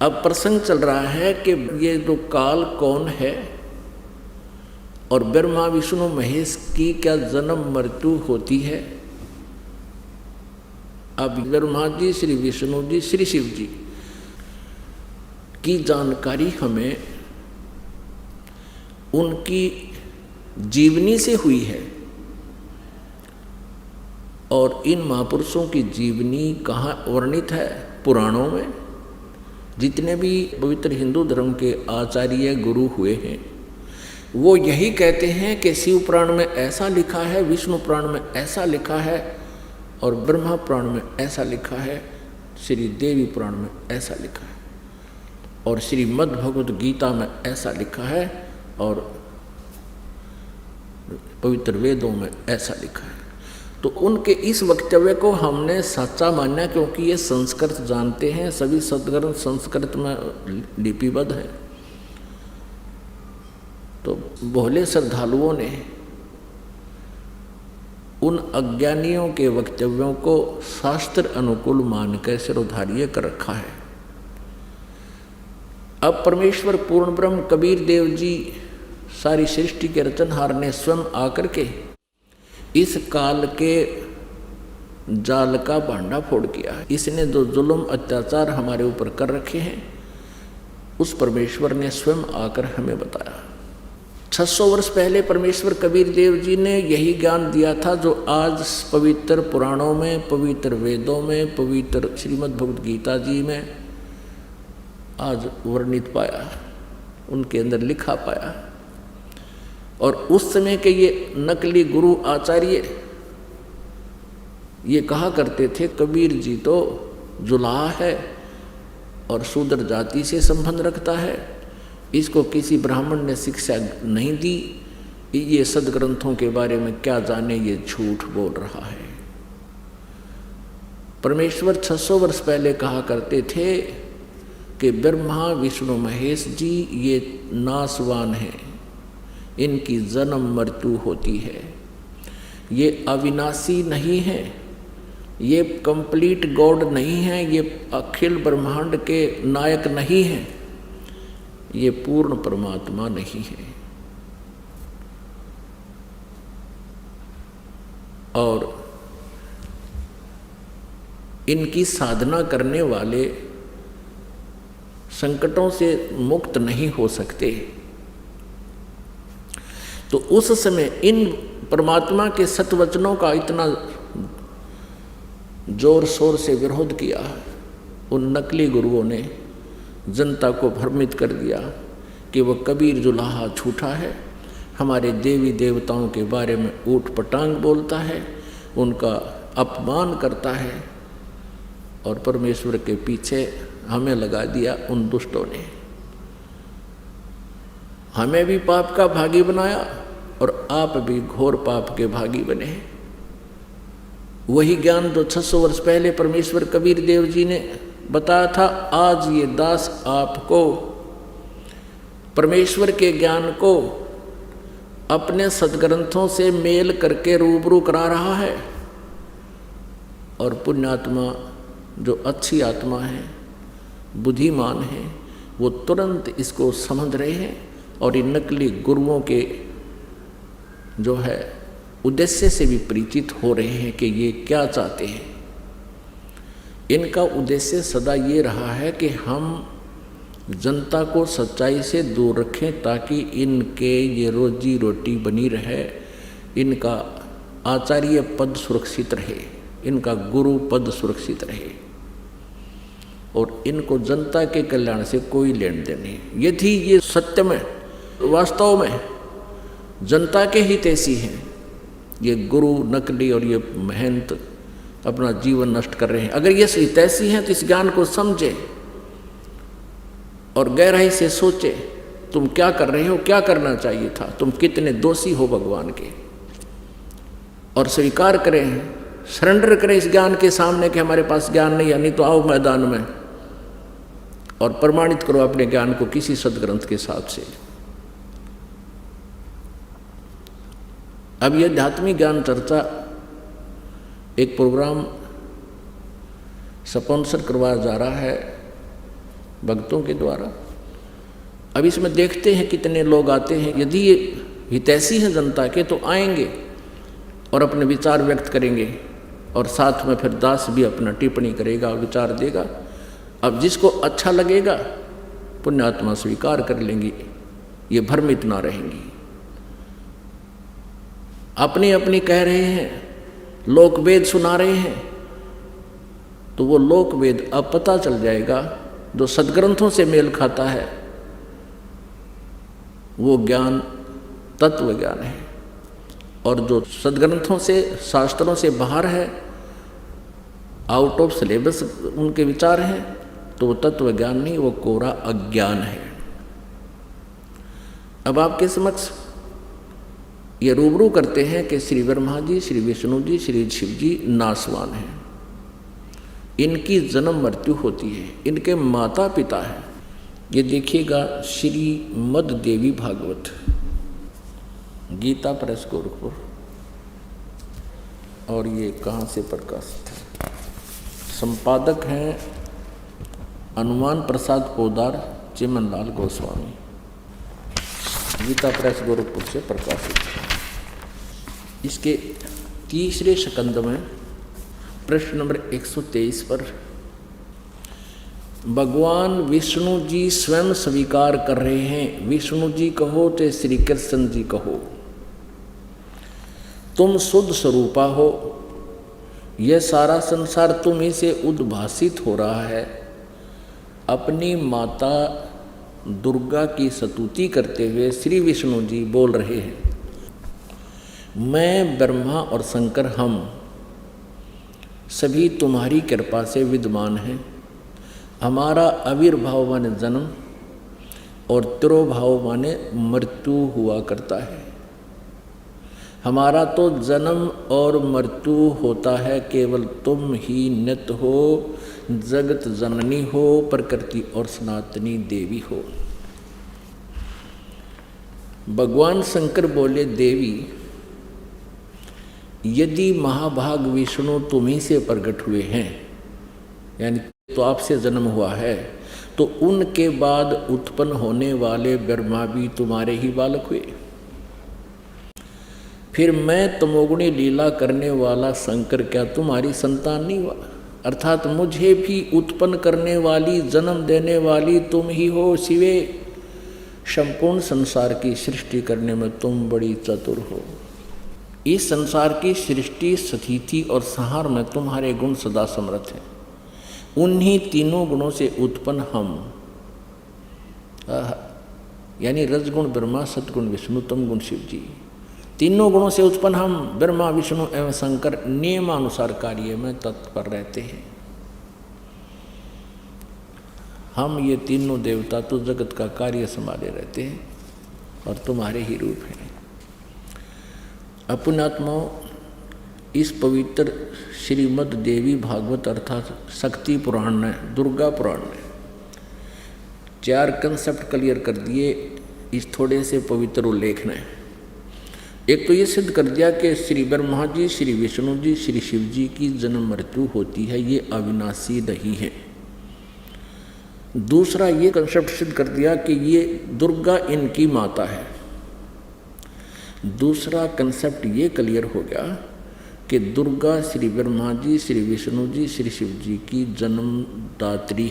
अब प्रसंग चल रहा है कि ये जो काल कौन है और ब्रह्मा विष्णु महेश की क्या जन्म मृत्यु होती है। अब ब्रह्मा जी, श्री विष्णु जी, श्री शिव जी की जानकारी हमें उनकी जीवनी से हुई है और इन महापुरुषों की जीवनी कहाँ वर्णित है? पुराणों में। जितने भी पवित्र हिंदू धर्म के आचार्य गुरु हुए हैं वो यही कहते हैं कि शिव पुराण में ऐसा लिखा है, विष्णु पुराण में ऐसा लिखा है और ब्रह्मा पुराण में ऐसा लिखा है, श्री देवी पुराण में ऐसा लिखा है और श्रीमद् भगवद गीता में ऐसा लिखा है और पवित्र वेदों में ऐसा लिखा है। तो उनके इस वक्तव्य को हमने सच्चा माना क्योंकि ये संस्कृत जानते हैं, सभी सदग्रंथ संस्कृत में लिपिबद्ध है। तो भोले श्रद्धालुओं ने उन अज्ञानियों के वक्तव्यों को शास्त्र अनुकूल मानकर सिरोधार्य कर रखा है। अब परमेश्वर पूर्ण ब्रह्म कबीर देव जी सारी सृष्टि के रचनहार ने स्वयं आकर के इस काल के जाल का भांडा फोड़ किया है। इसने जो जुल्म अत्याचार हमारे ऊपर कर रखे हैं उस परमेश्वर ने स्वयं आकर हमें बताया। 600 वर्ष पहले परमेश्वर कबीर देव जी ने यही ज्ञान दिया था जो आज पवित्र पुराणों में, पवित्र वेदों में, पवित्र श्रीमद् भगवद गीता जी में आज वर्णित पाया, उनके अंदर लिखा पाया। और उस समय के ये नकली गुरु आचार्य ये कहा करते थे कबीर जी तो जुलाहा है और शूद्र जाति से संबंध रखता है, इसको किसी ब्राह्मण ने शिक्षा नहीं दी, ये सदग्रंथों के बारे में क्या जाने, ये झूठ बोल रहा है। परमेश्वर 600 वर्ष पहले कहा करते थे कि ब्रह्मा विष्णु महेश जी ये नासवान हैं, इनकी जन्म मृत्यु होती है, ये अविनाशी नहीं है, ये कंप्लीट गॉड नहीं है, ये अखिल ब्रह्मांड के नायक नहीं है, ये पूर्ण परमात्मा नहीं है। और इनकी साधना करने वाले संकटों से मुक्त नहीं हो सकते। तो उस समय इन परमात्मा के सतवचनों का इतना जोर शोर से विरोध किया, उन नकली गुरुओं ने जनता को भ्रमित कर दिया कि वह कबीर जुलाहा झूठा है, हमारे देवी देवताओं के बारे में ऊट पटांग बोलता है, उनका अपमान करता है और परमेश्वर के पीछे हमें लगा दिया उन दुष्टों ने। हमें भी पाप का भागी बनाया और आप भी घोर पाप के भागी बने। वही ज्ञान जो 600 वर्ष पहले परमेश्वर कबीर देव जी ने बताया था, आज ये दास आपको परमेश्वर के ज्ञान को अपने सदग्रंथों से मेल करके रूबरू करा रहा है। और पुण्यात्मा जो अच्छी आत्मा है, बुद्धिमान है, वो तुरंत इसको समझ रहे हैं और इन नकली गुरुओं के जो है उद्देश्य से भी परिचित हो रहे हैं कि ये क्या चाहते हैं। इनका उद्देश्य सदा ये रहा है कि हम जनता को सच्चाई से दूर रखें ताकि इनके ये रोजी रोटी बनी रहे, इनका आचार्य पद सुरक्षित रहे, इनका गुरु पद सुरक्षित रहे और इनको जनता के कल्याण से कोई लेन देन नहीं। यदि ये सत्य में वास्तव में जनता के हित ऐसी हैं, ये गुरु नकली और ये महंत अपना जीवन नष्ट कर रहे हैं, अगर ये हितैषी हैं तो इस ज्ञान को समझे और गहराई से सोचे तुम क्या कर रहे हो, क्या करना चाहिए था, तुम कितने दोषी हो भगवान के, और स्वीकार करें, सरेंडर करें इस ज्ञान के सामने कि हमारे पास ज्ञान नहीं है, नहीं तो आओ मैदान में और प्रमाणित करो अपने ज्ञान को किसी सदग्रंथ के साथ से। अब यह आध्यात्मिक ज्ञान चर्चा एक प्रोग्राम स्पॉन्सर करवाया जा रहा है भक्तों के द्वारा। अब इसमें देखते हैं कितने लोग आते हैं। यदि ये हितैषी है जनता के तो आएंगे और अपने विचार व्यक्त करेंगे, और साथ में फिर दास भी अपना टिप्पणी करेगा, विचार देगा। अब जिसको अच्छा लगेगा पुण्यात्मा स्वीकार कर लेंगी, ये भ्रमित ना रहेंगी। अपनी अपनी कह रहे हैं, लोकवेद सुना रहे हैं, तो वो लोकवेद अब पता चल जाएगा। जो सदग्रंथों से मेल खाता है वो ज्ञान तत्व ज्ञान है, और जो सदग्रंथों से शास्त्रों से बाहर है, आउट ऑफ सिलेबस उनके विचार हैं, तो वो तत्व ज्ञान नहीं, वो कोरा अज्ञान है। अब आपके समक्ष ये रूबरू करते हैं कि श्री ब्रह्मा जी, श्री विष्णु जी, श्री शिव जी नासवान हैं, इनकी जन्म मृत्यु होती है, इनके माता पिता हैं। ये देखिएगा श्री मद देवी भागवत, गीता प्रेस गोरखपुर, और ये कहाँ से प्रकाशित है? संपादक हैं हनुमान प्रसाद पोदार, चिमनलाल गोस्वामी, गीता प्रेस गोरखपुर से प्रकाशित है। इसके तीसरे स्कंद में प्रश्न नंबर 123 पर भगवान विष्णु जी स्वयं स्वीकार कर रहे हैं। विष्णु जी कहो तो श्री कृष्ण जी कहो, तुम शुद्ध स्वरूपा हो, यह सारा संसार तुम ही से उद्भासित हो रहा है। अपनी माता दुर्गा की स्तुति करते हुए श्री विष्णु जी बोल रहे हैं, मैं ब्रह्मा और शंकर हम सभी तुम्हारी कृपा से विद्यमान हैं। हमारा आविर्भाव माने जन्म और तिरोभाव माने मृत्यु हुआ करता है। हमारा तो जन्म और मृत्यु होता है, केवल तुम ही नित्य हो, जगत जननी हो, प्रकृति और सनातनी देवी हो। भगवान शंकर बोले, देवी यदि महाभाग विष्णु तुम्ही से प्रकट हुए हैं, यानी तो आपसे जन्म हुआ है, तो उनके बाद उत्पन्न होने वाले ब्रह्मा भी तुम्हारे ही बालक हुए। फिर मैं तमोगुणी लीला करने वाला शंकर क्या तुम्हारी संतान नहीं हुआ? अर्थात मुझे भी उत्पन्न करने वाली, जन्म देने वाली तुम ही हो शिवे। संपूर्ण संसार की सृष्टि करने में तुम बड़ी चतुर हो। इस संसार की सृष्टि, स्थिति और संहार में तुम्हारे गुण सदा समर्थ हैं। उन्हीं तीनों गुणों से उत्पन्न हम, यानी रजगुण ब्रह्मा, सतगुण विष्णु, तम गुण शिव जी, तीनों गुणों से उत्पन्न हम ब्रह्मा विष्णु एवं शंकर नियमानुसार कार्य में तत्पर रहते हैं। हम ये तीनों देवता तो जगत का कार्य संभाले रहते हैं और तुम्हारे ही रूप हैं। पुण्यात्माओं, इस पवित्र श्रीमद् देवी भागवत अर्थात शक्ति पुराण ने, दुर्गा पुराण ने 4 कंसेप्ट क्लियर कर दिए इस थोड़े से पवित्र उल्लेख ने। एक तो ये सिद्ध कर दिया कि श्री ब्रह्मा जी, श्री विष्णु जी, श्री शिव जी की जन्म मृत्यु होती है, ये अविनाशी नहीं है। दूसरा ये कंसेप्ट सिद्ध कर दिया कि ये दुर्गा इनकी माता है। दूसरा कंसेप्ट ये क्लियर हो गया कि दुर्गा श्री ब्रह्मा जी, श्री विष्णु जी, श्री शिव जी की जन्मदात्री